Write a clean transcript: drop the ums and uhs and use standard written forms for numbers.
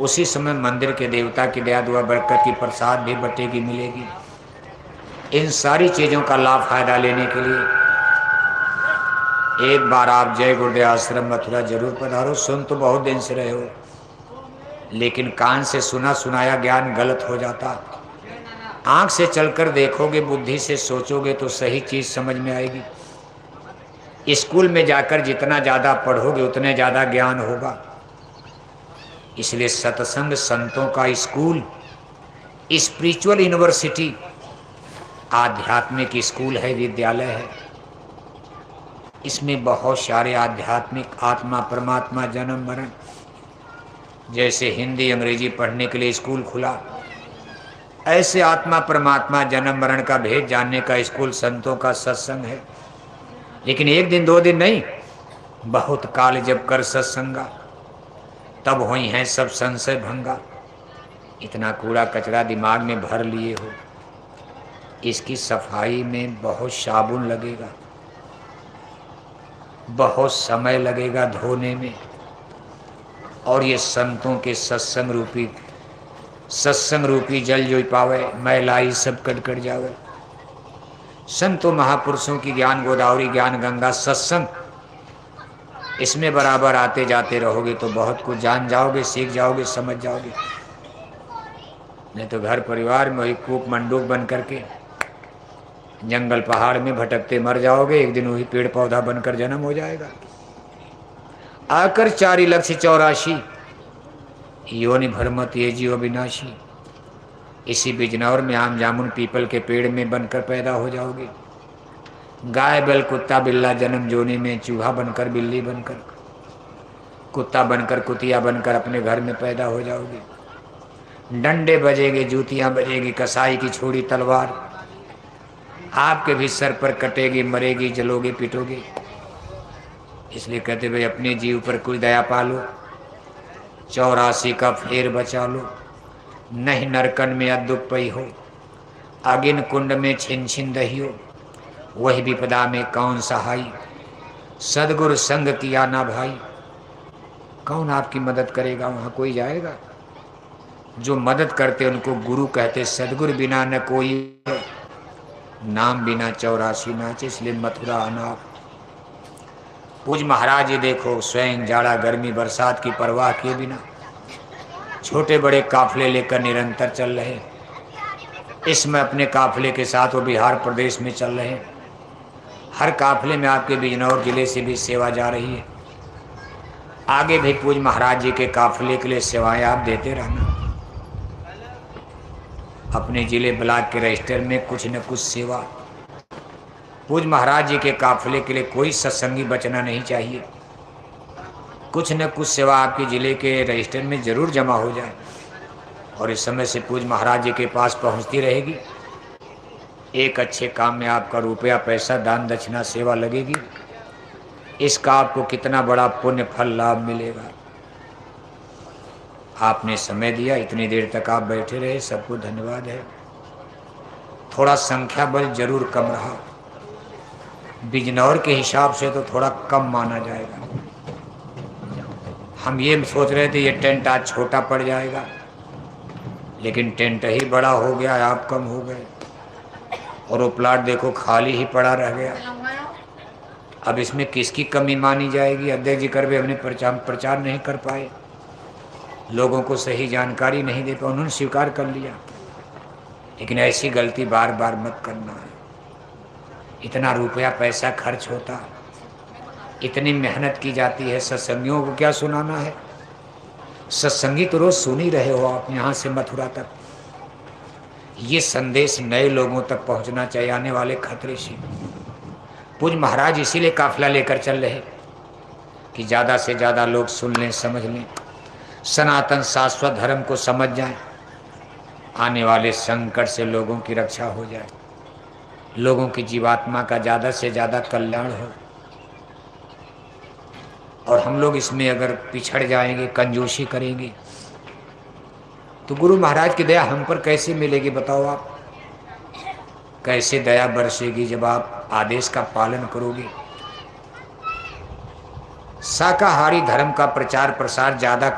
उसी समय मंदिर के देवता की दया दुआ बरकत की प्रसाद भी बटेगी, मिलेगी। इन सारी चीज़ों का लाभ फायदा लेने के लिए एक बार आप जय गुरुदेव आश्रम मथुरा जरूर पधारो। सुन तो बहुत दिन से रहे हो, लेकिन कान से सुना सुनाया ज्ञान गलत हो जाता। आंख से चलकर देखोगे, बुद्धि से सोचोगे तो सही चीज समझ में आएगी। स्कूल में जाकर जितना ज्यादा पढ़ोगे उतने ज्यादा ज्ञान होगा। इसलिए सत्संग संतों का स्कूल, स्पिरिचुअल यूनिवर्सिटी, आध्यात्मिक स्कूल है, विद्यालय है। इसमें बहुत सारे आध्यात्मिक आत्मा परमात्मा जन्म मरण, जैसे हिंदी अंग्रेजी पढ़ने के लिए स्कूल खुला, ऐसे आत्मा परमात्मा जन्म मरण का भेद जानने का स्कूल संतों का सत्संग है। लेकिन एक दिन दो दिन नहीं, बहुत काल जब कर सत्संगा, तब हुई हैं सब संशय भंगा। इतना कूड़ा कचरा दिमाग में भर लिए हो, इसकी सफाई में बहुत साबुन लगेगा, बहुत समय लगेगा धोने में। और ये संतों के सत्संग रूपी जल जो पावे, मैलाई सब कट जावे। संतों महापुरुषों की ज्ञान गोदावरी, ज्ञान गंगा सत्संग, इसमें बराबर आते जाते रहोगे तो बहुत कुछ जान जाओगे, सीख जाओगे, समझ जाओगे। नहीं तो घर परिवार में वही कूप मंडूक बन करके जंगल पहाड़ में भटकते मर जाओगे। एक दिन वही पेड़ पौधा बनकर जन्म हो जाएगा। आकर 4,84,00,000 योनि भरमत ये जीव विनाशी। इसी बिजनौर में आम जामुन पीपल के पेड़ में बनकर पैदा हो जाओगे। गाय बैल कुत्ता बिल्ला जन्म जोनी में, चूहा बनकर बिल्ली बनकर, कुत्ता बनकर कुतिया बनकर अपने घर में पैदा हो जाओगे। डंडे बजेंगे, जूतियां बजेगी, कसाई की छोड़ी तलवार आपके भी सर पर कटेगी, मरेगी, जलोगे, पिटोगे। इसलिए कहते भाई अपने जीव पर कोई दया पालो, 84 का फेर बचा लो। नहीं नरकन में अदुप पई हो, अगिन कुंड में छिन छिन दहियो, वही विपदा में कौन सहाई, सदगुरु संग किया ना भाई। कौन आपकी मदद करेगा, वहां कोई जाएगा? जो मदद करते उनको गुरु कहते। सदगुरु बिना न कोई, नाम बिना 84 नाचे। इसलिए मथुरा अनाप। पूज महाराज जी देखो, स्वयं जाड़ा गर्मी बरसात की परवाह किए बिना छोटे बड़े काफले लेकर निरंतर चल रहे। इसमें अपने काफले के साथ वो बिहार प्रदेश में चल रहे। हर काफले में आपके बिजनौर जिले से भी सेवा जा रही है। आगे भी पूज महाराज जी के काफले के लिए सेवाएं आप देते रहना। अपने जिले ब्लॉक के रजिस्टर में कुछ न कुछ सेवा। पूज महाराज जी के काफले के लिए कोई सत्संगी बचना नहीं चाहिए। कुछ न कुछ सेवा आपके जिले के रजिस्टर में जरूर जमा हो जाए और इस समय से पूज महाराज जी के पास पहुंचती रहेगी। एक अच्छे काम में आपका रुपया पैसा दान दक्षिणा सेवा लगेगी। इसका आपको कितना बड़ा पुण्य फल लाभ मिलेगा। आपने समय दिया, इतनी देर तक आप बैठे रहे, सबको धन्यवाद है। थोड़ा संख्या बल जरूर कम रहा, बिजनौर के हिसाब से तो थोड़ा कम माना जाएगा। हम ये सोच रहे थे ये टेंट आज छोटा पड़ जाएगा, लेकिन टेंट ही बड़ा हो गया, आप कम हो गए और वो प्लाट देखो खाली ही पड़ा रह गया। अब इसमें किसकी कमी मानी जाएगी? अध्यक्ष जी करवे हमने प्रचार नहीं कर पाए, लोगों को सही जानकारी नहीं दे पाए, उन्होंने स्वीकार कर लिया। लेकिन ऐसी गलती बार बार मत करना है। इतना रुपया पैसा खर्च होता, इतनी मेहनत की जाती है, सत्संगियों को क्या सुनाना है? सत्संगी तो रोज सुन ही रहे हो आप, यहाँ से मथुरा तक। ये संदेश नए लोगों तक पहुँचना चाहिए, आने वाले खतरे से। पूज महाराज इसीलिए काफिला लेकर चल रहे कि ज़्यादा से ज़्यादा लोग सुन लें, समझ लें, सनातन शाश्वत धर्म को समझ जाएं, आने वाले संकट से लोगों की रक्षा हो जाए, लोगों की जीवात्मा का ज़्यादा से ज़्यादा कल्याण हो। और हम लोग इसमें अगर पिछड़ जाएंगे, कंजूसी करेंगे, तो गुरु महाराज की दया हम पर कैसे मिलेगी बताओ आप? कैसे दया बरसेगी जब आप आदेश का पालन करोगे? शाकाहारी धर्म का प्रचार प्रसार ज़्यादा